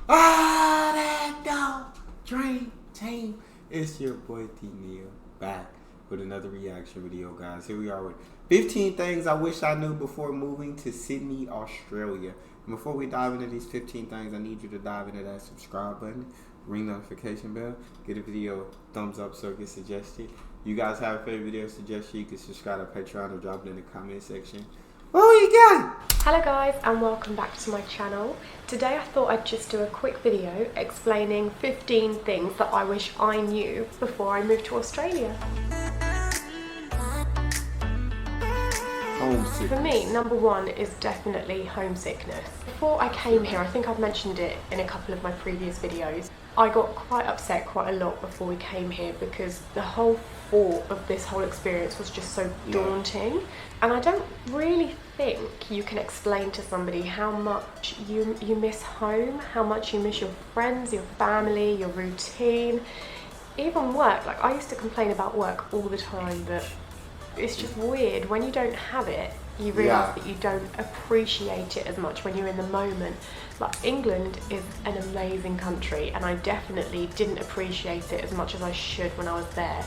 That dog dream team. It's your boy Neal back with another reaction video, guys. Here we are with 15 things I wish I knew before moving to Sydney, Australia. And before we dive into these 15 things, I need you to dive into that subscribe button, ring notification bell, get a video thumbs up so it gets suggested. You guys have a favorite video suggestion, you can subscribe to Patreon or drop it in the comment section. What you got? Hello guys, and welcome back to my channel. Today I thought I'd just do a quick video explaining 15 things that I wish I knew before I moved to Australia. Homesick. For me, number one is definitely homesickness. Before I came here, I think I've mentioned it in a couple of my previous videos, I got quite upset quite a lot before we came here because the whole thought of this whole experience was just so daunting. And I don't really think you can explain to somebody how much you miss home, how much you miss your friends, your family, your routine, even work. Like, I used to complain about work all the time, but it's just weird. When you don't have it, you realise that you don't appreciate it as much when you're in the moment. Like, England is an amazing country, and I definitely didn't appreciate it as much as I should when I was there.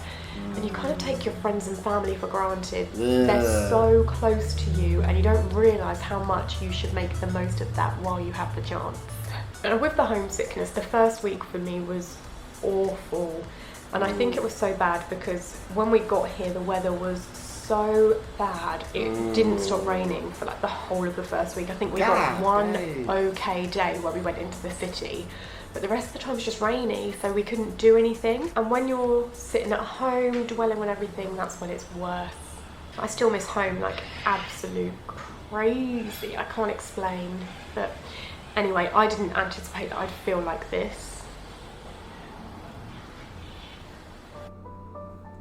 And you kind of take your friends and family for granted. They're so close to you, and you don't realise how much you should make the most of that while you have the chance. And with the homesickness, the first week for me was awful. And I think it was so bad because when we got here, the weather was so bad. It didn't stop raining for like the whole of the first week. I think we got one okay day where we went into the city, but the rest of the time was just rainy, so we couldn't do anything. And when you're sitting at home dwelling on everything, that's when it's worse. I still miss home like absolute crazy. I can't explain. But anyway, I didn't anticipate that I'd feel like this.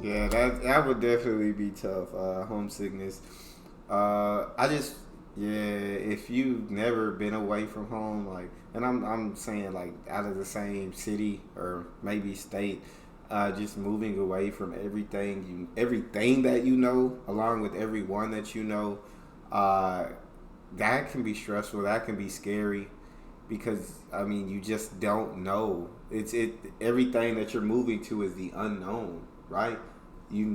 Yeah, that would definitely be tough. Homesickness. If you've never been away from home, like, and I'm saying like out of the same city or maybe state, just moving away from everything that you know, along with everyone that you know, that can be stressful. That can be scary because I mean you just don't know. Everything that you're moving to is the unknown, right? You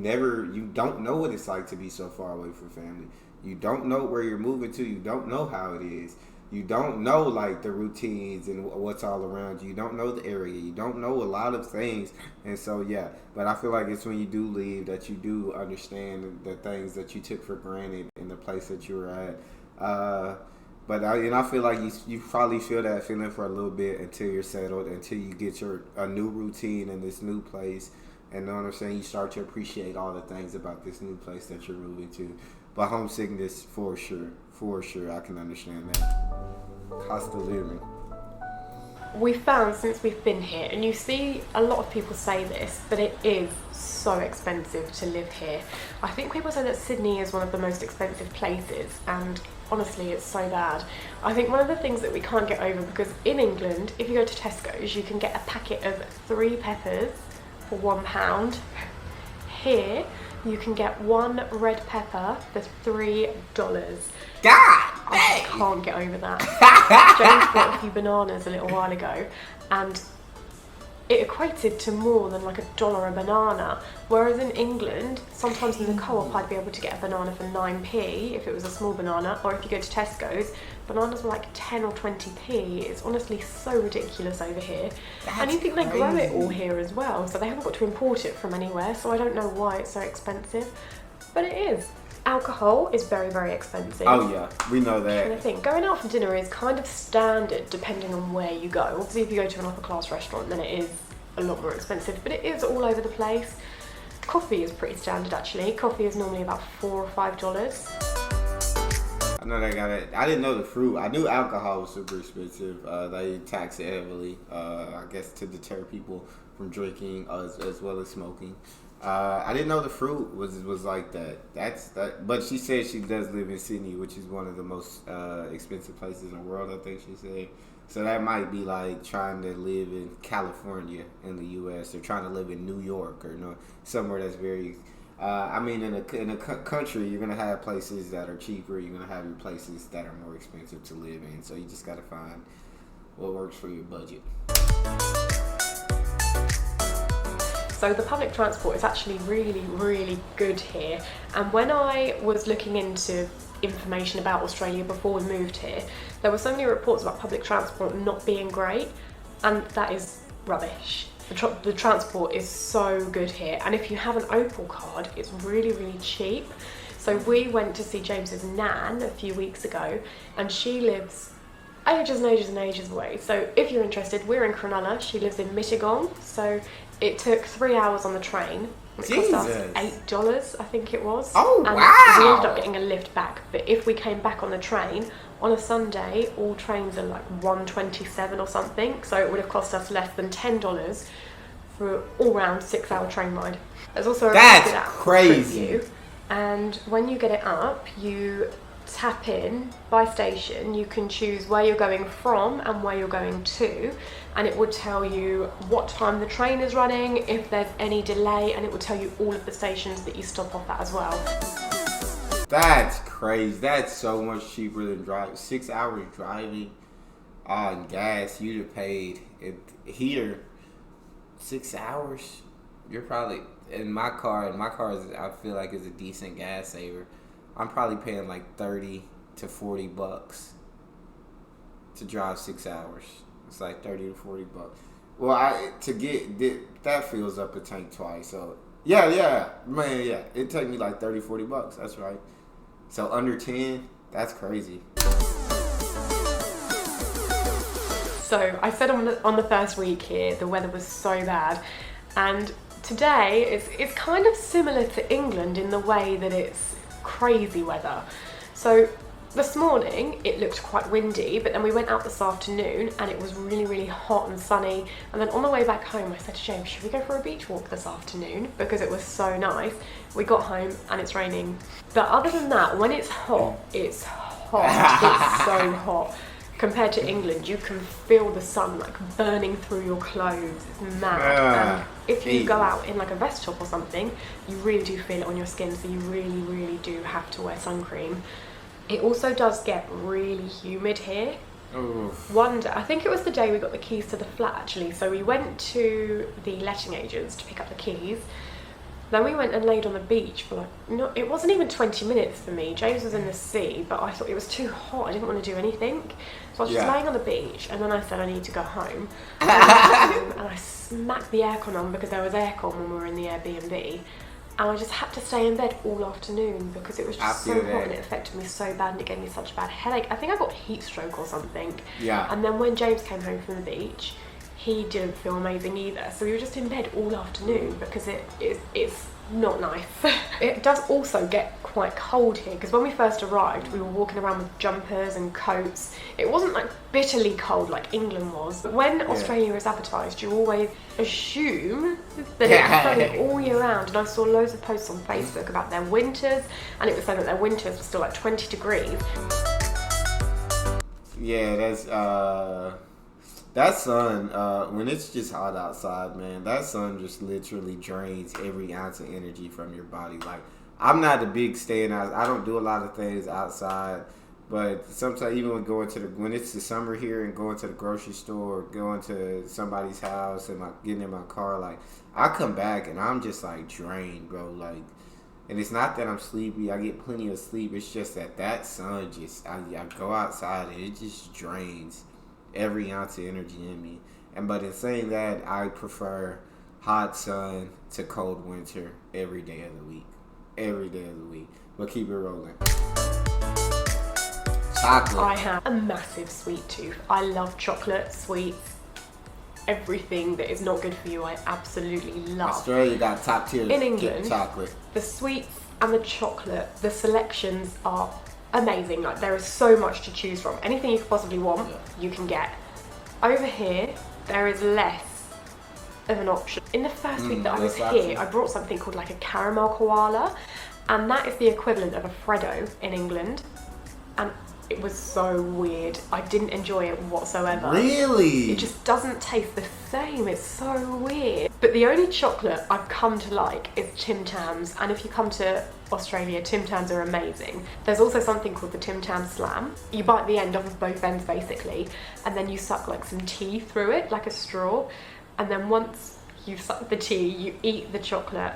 don't know what it's like to be so far away from family. You don't know where you're moving to. You don't know how it is. You don't know like the routines and what's all around you. You don't know the area. You don't know a lot of things. And so, yeah, but I feel like it's when you do leave that you do understand the things that you took for granted in the place that you were at. But I feel like you probably feel that feeling for a little bit until you're settled, until you get a new routine in this new place. And know what I'm saying? You start to appreciate all the things about this new place that you're moving to. But homesickness, for sure, I can understand that. Cost of living. We found since we've been here, and you see a lot of people say this, but it is so expensive to live here. I think people say that Sydney is one of the most expensive places, and honestly it's so bad. I think one of the things that we can't get over, because in England, if you go to Tesco's, you can get a packet of 3 peppers for £1. Here, you can get 1 red pepper for $3. I can't get over that. James bought a few bananas a little while ago, and it equated to more than like $1 a banana. Whereas in England, sometimes in the co-op I'd be able to get a banana for 9p if it was a small banana, or if you go to Tesco's, bananas were like 10 or 20p. It's honestly so ridiculous over here. And you think they grow it all here as well, so they haven't got to import it from anywhere, so I don't know why it's so expensive, but it is. Alcohol is very, very expensive. Oh yeah, we know that. And I think going out for dinner is kind of standard depending on where you go. Obviously if you go to an upper class restaurant then it is a lot more expensive, but it is all over the place. Coffee is pretty standard actually. Coffee is normally about $4 or $5. I know they got it. I didn't know the fruit. I knew alcohol was super expensive. They tax it heavily, I guess to deter people from drinking as well as smoking. I didn't know the fruit was like that. But she said she does live in Sydney, which is one of the most expensive places in the world, I think she said. So that might be like trying to live in California in the U.S. or trying to live in New York or somewhere that's very. I mean, in a country, you're gonna have places that are cheaper. You're gonna have your places that are more expensive to live in. So you just gotta find what works for your budget. So the public transport is actually really, really good here. And when I was looking into information about Australia before we moved here, there were so many reports about public transport not being great, and that is rubbish. The transport is so good here, and if you have an Opal card, it's really, really cheap. So we went to see James's nan a few weeks ago, and she lives ages and ages and ages away. So if you're interested, we're in Cronulla, she lives in Mittagong, so it took 3 hours on the train. It cost us $8, I think it was. Oh, and wow! we ended up getting a lift back. But if we came back on the train, on a Sunday, all trains are like $1.27 or something. So it would have cost us less than $10 for an all-round 6-hour train ride. There's also a That's really good app crazy. for you. And when you get it up, you tap in by station. You can choose where you're going from and where you're going to, and it would tell you what time the train is running, if there's any delay, and it will tell you all of the stations that you stop off at as well. That's crazy. That's so much cheaper than driving. 6 hours driving on gas, you'd have paid it here 6 hours. You're probably in my car is, I feel like, is a decent gas saver. I'm probably paying like $30 to $40 to drive 6 hours. It's like $30 to $40. Well, that fills up the tank twice. So yeah, it took me like $30-$40. That's right. So under 10, that's crazy. So I said on the first week here, the weather was so bad, and today it's kind of similar to England in the way that it's crazy weather. So this morning it looked quite windy, but then we went out this afternoon and it was really, really hot and sunny. And then on the way back home, I said to James, should we go for a beach walk this afternoon? Because it was so nice. We got home and it's raining. But other than that, when it's hot, it's hot. It's so hot. Compared to England, you can feel the sun like burning through your clothes. It's mad. And if you go out in like a vest top or something, you really do feel it on your skin, so you really, really do have to wear sun cream. It also does get really humid here. Oof. One day, I think it was the day we got the keys to the flat actually, so we went to the letting agents to pick up the keys. Then we went and laid on the beach for like, no, it wasn't even 20 minutes for me. James was in the sea, but I thought it was too hot. I didn't want to do anything. So I was just laying on the beach, and then I said I need to go home. And I smacked the aircon on because there was aircon when we were in the Airbnb. And I just had to stay in bed all afternoon because it was just so hot and it affected me so bad and it gave me such a bad headache. I think I got heat stroke or something. Yeah. And then when James came home from the beach, he didn't feel amazing either. So we were just in bed all afternoon because it's not nice. It does also get quite cold here because when we first arrived, we were walking around with jumpers and coats. It wasn't like bitterly cold like England was. But when Australia is advertised, you always assume that it's sunny all year round. And I saw loads of posts on Facebook about their winters, and it was saying that their winters were still like 20 degrees. Yeah, that sun, when it's just hot outside, man, that sun just literally drains every ounce of energy from your body. Like, I'm not a big staying out. I don't do a lot of things outside, but sometimes even when it's the summer here and going to the grocery store, or going to somebody's house and getting in my car, like, I come back and I'm just like drained, bro. Like, and it's not that I'm sleepy. I get plenty of sleep. It's just that sun I go outside and it just drains every ounce of energy in me. But in saying that, I prefer hot sun to cold winter every day of the week. But keep it rolling. Chocolate. I have a massive sweet tooth. I love chocolate, sweets, everything that is not good for you. I absolutely love. Australia got top tier in England. Chocolate. The sweets and the chocolate, the selections are amazing. Like, there is so much to choose from. Anything you could possibly want, you can get. Over here, there is less of an option. In the first week that I was here, I brought something called like a caramel koala, and that is the equivalent of a Freddo in England. And It was so weird. I didn't enjoy it whatsoever. Really? It just doesn't taste the same. It's so weird. But the only chocolate I've come to like is Tim Tams. And if you come to Australia, Tim Tams are amazing. There's also something called the Tim Tam Slam. You bite the end off of both ends basically, and then you suck like some tea through it, like a straw. And then once you've sucked the tea, you eat the chocolate,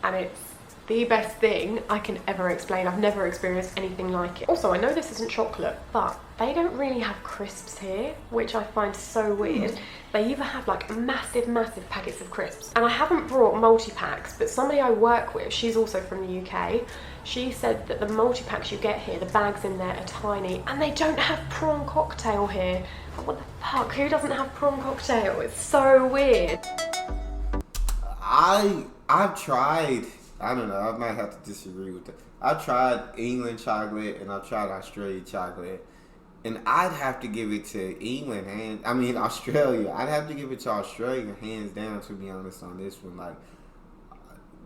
and it's the best thing I can ever explain. I've never experienced anything like it. Also, I know this isn't chocolate, but they don't really have crisps here, which I find so weird. They either have like massive packets of crisps, and I haven't brought multi-packs, but somebody I work with, she's also from the UK, she said that the multi-packs you get here, the bags in there are tiny, and they don't have prawn cocktail here. What the fuck? Who doesn't have prawn cocktail? It's so weird. I've tried, I don't know, I might have to disagree with that. I've tried England chocolate and I've tried Australia chocolate, and I'd have to give it to Australia. I'd have to give it to Australia hands down, to be honest, on this one. Like,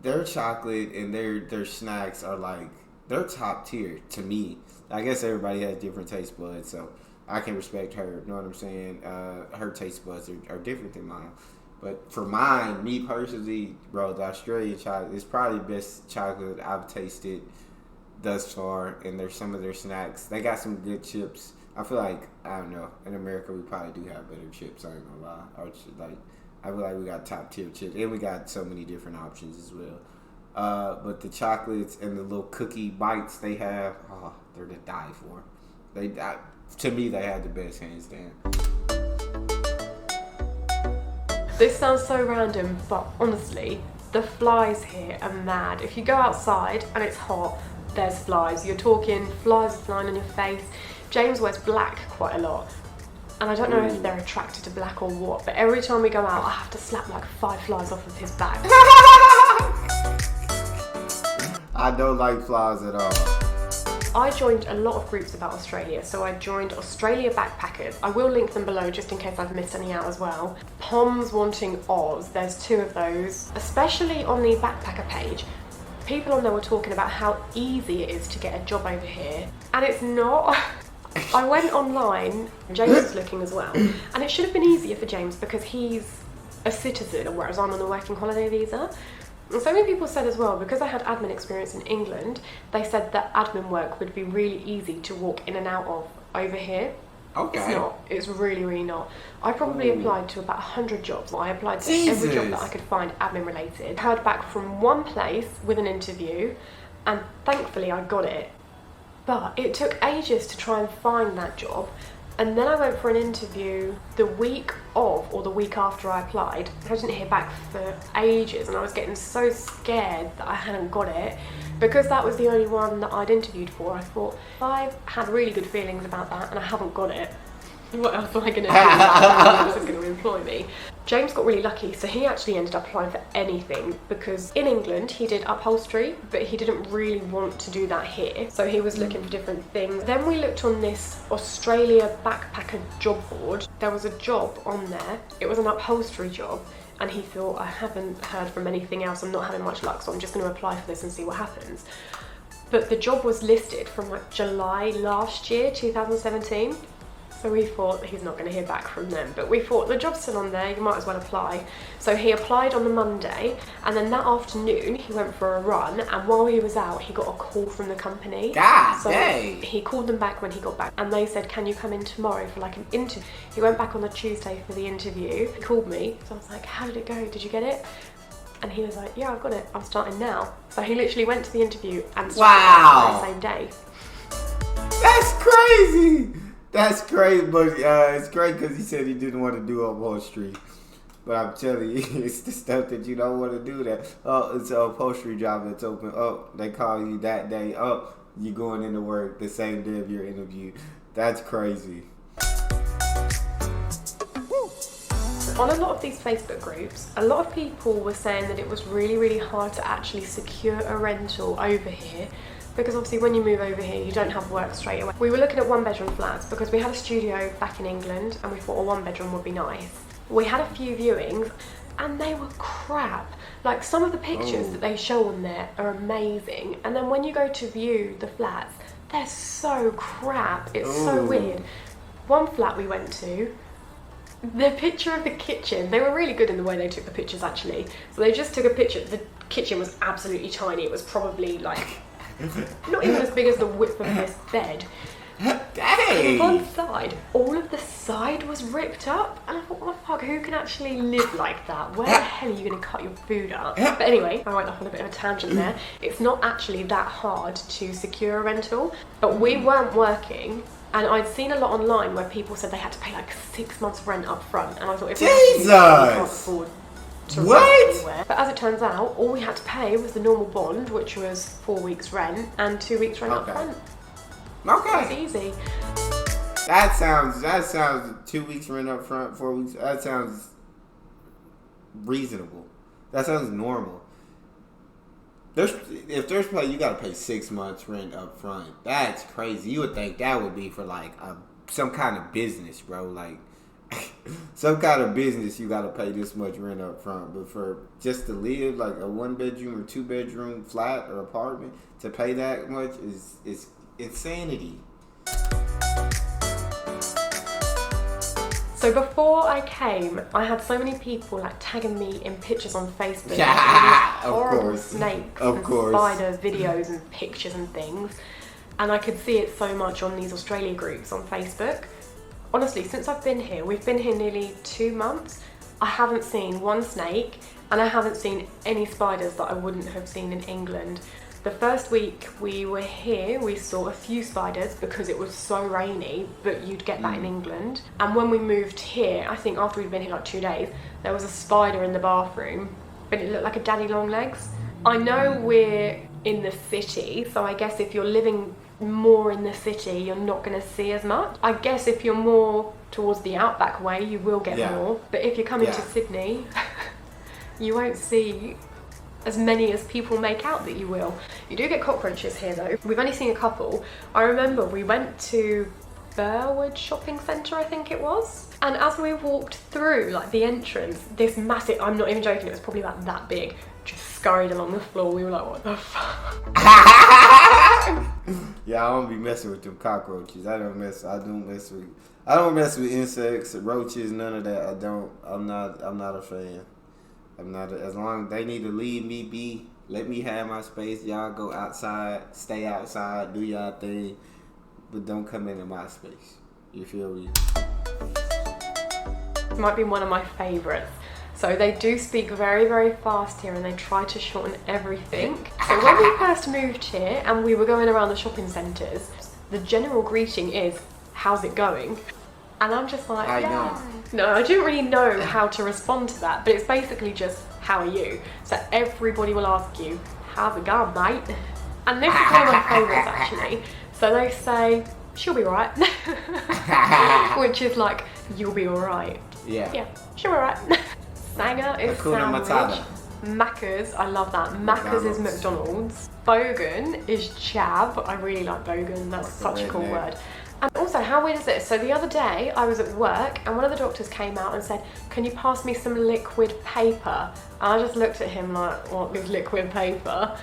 their chocolate and their snacks are like, they're top tier to me. I guess everybody has different taste buds, so I can respect her, you know what I'm saying? Her taste buds are different than mine. But for mine, me personally, bro, the Australian chocolate is probably the best chocolate I've tasted thus far. And there's some of their snacks. They got some good chips. I feel like, I don't know, in America we probably do have better chips, I ain't gonna lie. I feel like we got top tier chips, and we got so many different options as well. But the chocolates and the little cookie bites they have, they're to die for. To me, they have the best, hands down. This sounds so random, but honestly, the flies here are mad. If you go outside and it's hot, there's flies. You're talking flies are flying on your face. James wears black quite a lot, and I don't know if they're attracted to black or what, but every time we go out, I have to slap like 5 flies off of his back. I don't like flies at all. I joined a lot of groups about Australia, so I joined Australia Backpackers. I will link them below just in case I've missed any out as well. Poms Wanting Oz, there's 2 of those. Especially on the backpacker page, people on there were talking about how easy it is to get a job over here, and it's not. I went online, James was looking as well, and it should have been easier for James because he's a citizen, whereas I'm on a working holiday visa. And so many people said as well, because I had admin experience in England, they said that admin work would be really easy to walk in and out of over here. Okay. It's not. It's really not. I probably applied to about 100 jobs. I applied to every job that I could find admin related. Heard back from one place with an interview, and thankfully I got it. But it took ages to try and find that job. And then I went for an interview the week of, or the week after I applied. I didn't hear back for ages, and I was getting so scared that I hadn't got it. Because that was the only one that I'd interviewed for, I thought, I've had really good feelings about that and I haven't got it. What else am I going to do? Who else is going to employ me? James got really lucky, so he actually ended up applying for anything, because in England he did upholstery, but he didn't really want to do that here, so he was looking for different things. Then we looked on this Australia backpacker job board. There was a job on there. It was an upholstery job, and he thought, I haven't heard from anything else, I'm not having much luck, so I'm just going to apply for this and see what happens. But the job was listed from like July last year, 2017. So we thought he's not going to hear back from them, but we thought the job's still on there, you might as well apply. So he applied on the Monday, and then that afternoon he went for a run, and while he was out he got a call from the company. Dang. He called them back when he got back, and they said, can you come in tomorrow for like an interview? He went back on the Tuesday for the interview. He called me, so I was like, how did it go? Did you get it? And he was like, yeah, I've got it, I'm starting now. So he literally went to the interview and started the same day. That's crazy! That's crazy, but it's great because he said he didn't want to do upholstery. But I'm telling you, it's the stuff that you don't want to do. That it's an upholstery job that's open. They call you that day. You going into work the same day of your interview. That's crazy. On a lot of these Facebook groups, a lot of people were saying that it was really hard to actually secure a rental over here, because obviously when you move over here you don't have work straight away. We were looking at 1-bedroom flats because we had a studio back in England and we thought a 1-bedroom would be nice. We had a few viewings and they were crap. Like, some of the pictures that they show on there are amazing, and then when you go to view the flats, They're so crap. It's so Ooh. weird. One flat we went to, the picture of the kitchen, they were really good in the way they took the pictures actually. So they just took a picture. The kitchen was absolutely tiny. It was probably like not even as big as the width of this bed. Dang. And one side, all of the side was ripped up, and I thought, what the fuck, who can actually live like that? Where the hell are you going to cut your food up? But anyway, I went off on a bit of a tangent there. It's not actually that hard to secure a rental, but we weren't working, and I'd seen a lot online where people said they had to pay like 6 months rent up front, and I thought, if we can't afford to rent anywhere. But as it turns out, all we had to pay was the normal bond, which was 4 weeks rent and 2 weeks rent up front. Okay. It's easy. That sounds 2 weeks rent up front, 4 weeks. That sounds reasonable. That sounds normal. If there's play, you gotta pay 6 months rent up front. That's crazy. You would think that would be for like some kind of business, bro. Like some kind of business, you gotta pay this much rent up front. But for just to live like a 1-bedroom or 2-bedroom flat or apartment, to pay that much is insanity. So before I came, I had so many people like tagging me in pictures on Facebook. Horrible snakes and spider videos and pictures and things. And I could see it so much on these Australia groups on Facebook. Honestly, since I've been here, we've been here nearly 2 months, I haven't seen one snake, and I haven't seen any spiders that I wouldn't have seen in England. The first week we were here, we saw a few spiders because it was so rainy, but you'd get that in England. And when we moved here, I think after we'd been here like 2 days, there was a spider in the bathroom, but it looked like a daddy long legs. I know we're in the city, so I guess if you're living more in the city, you're not going to see as much. I guess if you're more towards the outback way, you will get more. But if you're coming to Sydney, you won't see as many as people make out that you will. You do get cockroaches here though. We've only seen a couple. I remember we went to Burwood shopping centre, I think it was. And as we walked through like the entrance, this massive, I'm not even joking, it was probably about that big, just scurried along the floor. We were like, what the fuck? Yeah, I don't be messing with them cockroaches. I don't mess with insects, roaches, none of that. I'm not a fan. As long as they need to leave me be, let me have my space. Y'all go outside, stay outside, do y'all thing, but don't come into my space. You feel me? It might be one of my favourites. So they do speak very, very fast here, and they try to shorten everything. So when we first moved here and we were going around the shopping centres, the general greeting is, how's it going? And I'm just like, No, I didn't really know how to respond to that, but it's basically just, how are you? So everybody will ask you, how's it going, mate? And this is one of my favourites actually. So they say, she'll be alright. Which is like, you'll be alright. Yeah, she'll be alright. Sanger is sandwich. Macca's, I love that. Macca's is McDonald's. Bogan is chav. I really like Bogan, that's such a cool word. And also, how weird is this? So the other day, I was at work and one of the doctors came out and said, can you pass me some liquid paper? And I just looked at him like, what is liquid paper?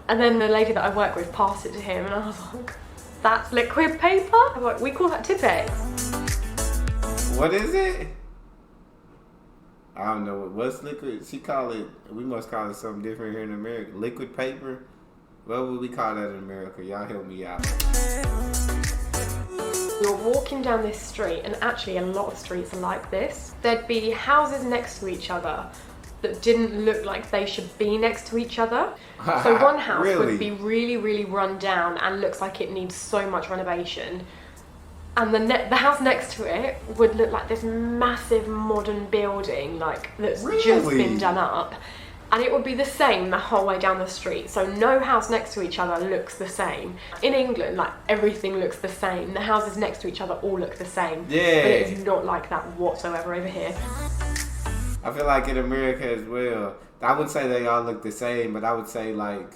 And then the lady that I work with passed it to him and I was like, that's liquid paper? I'm like, we call that Tipex. What is it? I don't know. What's liquid? We must call it something different here in America. Liquid paper? What would we call that in America? Y'all help me out. We were walking down this street, and actually a lot of streets are like this. There'd be houses next to each other that didn't look like they should be next to each other. So one house would be really, really run down and looks like it needs so much renovation. And the house next to it would look like this massive modern building, like that's just been done up. And it would be the same the whole way down the street. So no house next to each other looks the same. In England, like everything looks the same. The houses next to each other all look the same. Yeah. But it's not like that whatsoever over here. I feel like in America as well, I wouldn't say they all look the same, but I would say like,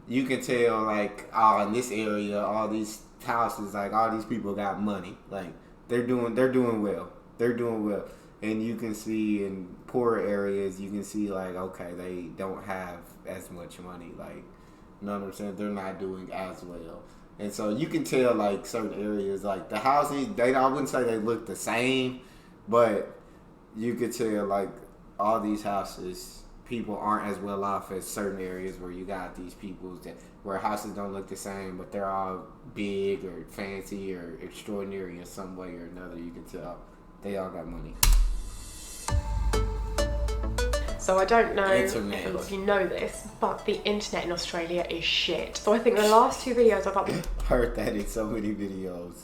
you can tell like, in this area, all these houses, like all these people got money. Like they're doing well. They're doing well. And you can see in poorer areas, you can see like, okay, they don't have as much money. Like, you know what I'm saying? They're not doing as well. And so you can tell like certain areas, like the houses, I wouldn't say they look the same, but you could tell like all these houses, people aren't as well off as certain areas where you got these people that where houses don't look the same, but they're all big or fancy or extraordinary in some way or another. You can tell they all got money. So I don't know if Internet. a lot of you know this, but the internet in Australia is shit. So I think the last 2 videos I've uploaded... Heard that in so many videos.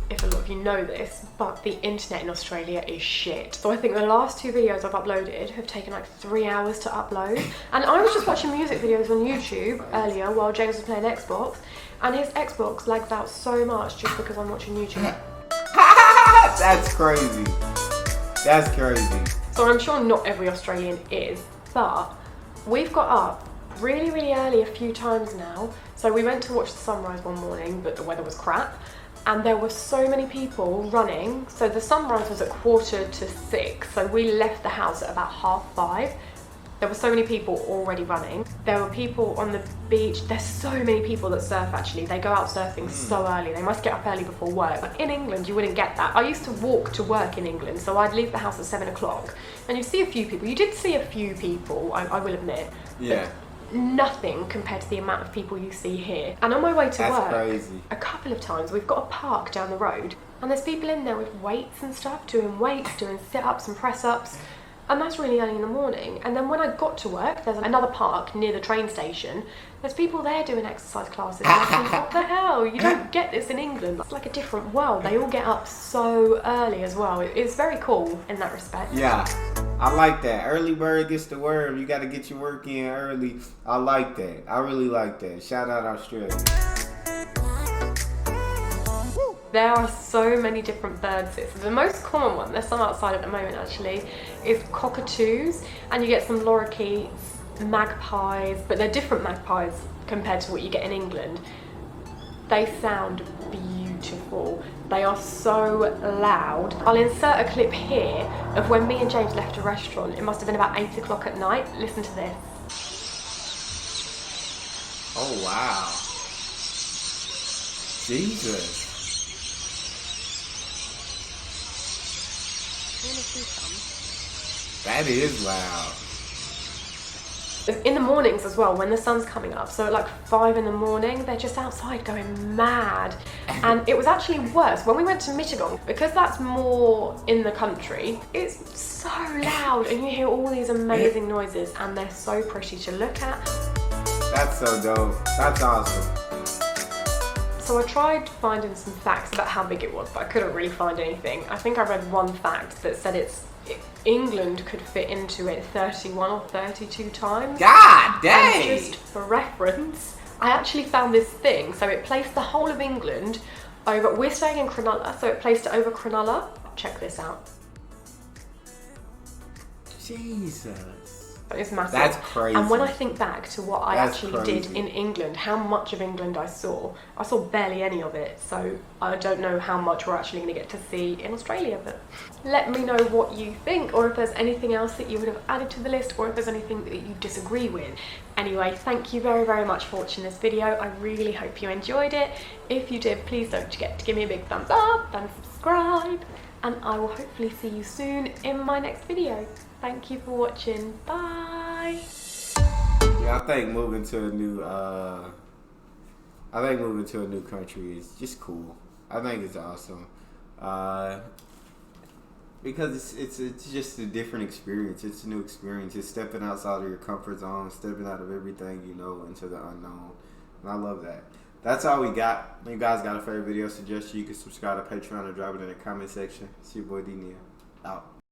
If a lot of you know this, but the internet in Australia is shit. So I think the last 2 videos I've uploaded have taken like 3 hours to upload. And I was just watching music videos on YouTube earlier while James was playing Xbox, and his Xbox lagged out so much just because I'm watching YouTube. That's crazy. That's crazy. So I'm sure not every Australian is, but we've got up really, really early a few times now. So we went to watch the sunrise one morning, but the weather was crap. And there were so many people running. So the sunrise was at 4:45. So we left the house at about 5:30. There were so many people already running. There were people on the beach. There's so many people that surf actually. They go out surfing so early. They must get up early before work. But in England, you wouldn't get that. I used to walk to work in England. So I'd leave the house at 7 o'clock. And you'd see a few people. You did see a few people, I will admit. Yeah. Nothing compared to the amount of people you see here. And on my way to work, crazy. a couple of times we've got a park down the road and there's people in there with weights and stuff, doing weights, doing sit-ups and press-ups, and that's really early in the morning. And then when I got to work, there's another park near the train station. There's people there doing exercise classes, and I think, what the hell? You don't get this in England. It's like a different world. They all get up so early as well. It's very cool in that respect. Yeah, I like that. Early bird gets the worm. You got to get your work in early. I like that. I really like that. Shout out Australia. There are so many different birds here. So the most common one, there's some outside at the moment actually, is cockatoos, and you get some lorikeets, magpies, but they're different magpies compared to what you get in England. They sound beautiful. They are so loud. I'll insert a clip here of when me and James left a restaurant. It must have been about 8 o'clock at night. Listen to this. Oh, wow. Jesus. That is loud. In the mornings as well, when the sun's coming up, so at like 5 in the morning, they're just outside going mad. And it was actually worse when we went to Michigan, because that's more in the country. It's so loud and you hear all these amazing noises and they're so pretty to look at. That's so dope. That's awesome. So I tried finding some facts about how big it was, but I couldn't really find anything. I think I read one fact that said England could fit into it 31 or 32 times. God dang! And just for reference, I actually found this thing. So it placed the whole of England over, we're staying in Cronulla, so it placed it over Cronulla. Check this out. Jesus. It's massive. That's crazy. And when I think back to what I That's actually crazy. did in England, how much of England I saw barely any of it. So I don't know how much we're actually going to get to see in Australia. But let me know what you think, or if there's anything else that you would have added to the list, or if there's anything that you disagree with. Anyway, thank you very, very much for watching this video. I really hope you enjoyed it. If you did, please don't forget to give me a big thumbs up and subscribe. And I will hopefully see you soon in my next video. Thank you for watching. Bye. Yeah, I think moving to a new country is just cool. I think it's awesome. Because it's just a different experience. It's a new experience. It's stepping outside of your comfort zone, stepping out of everything you know into the unknown. And I love that. That's all we got. If you guys got a favorite video suggestion, you can subscribe to Patreon or drop it in the comment section. It's your boy D Neal. Out.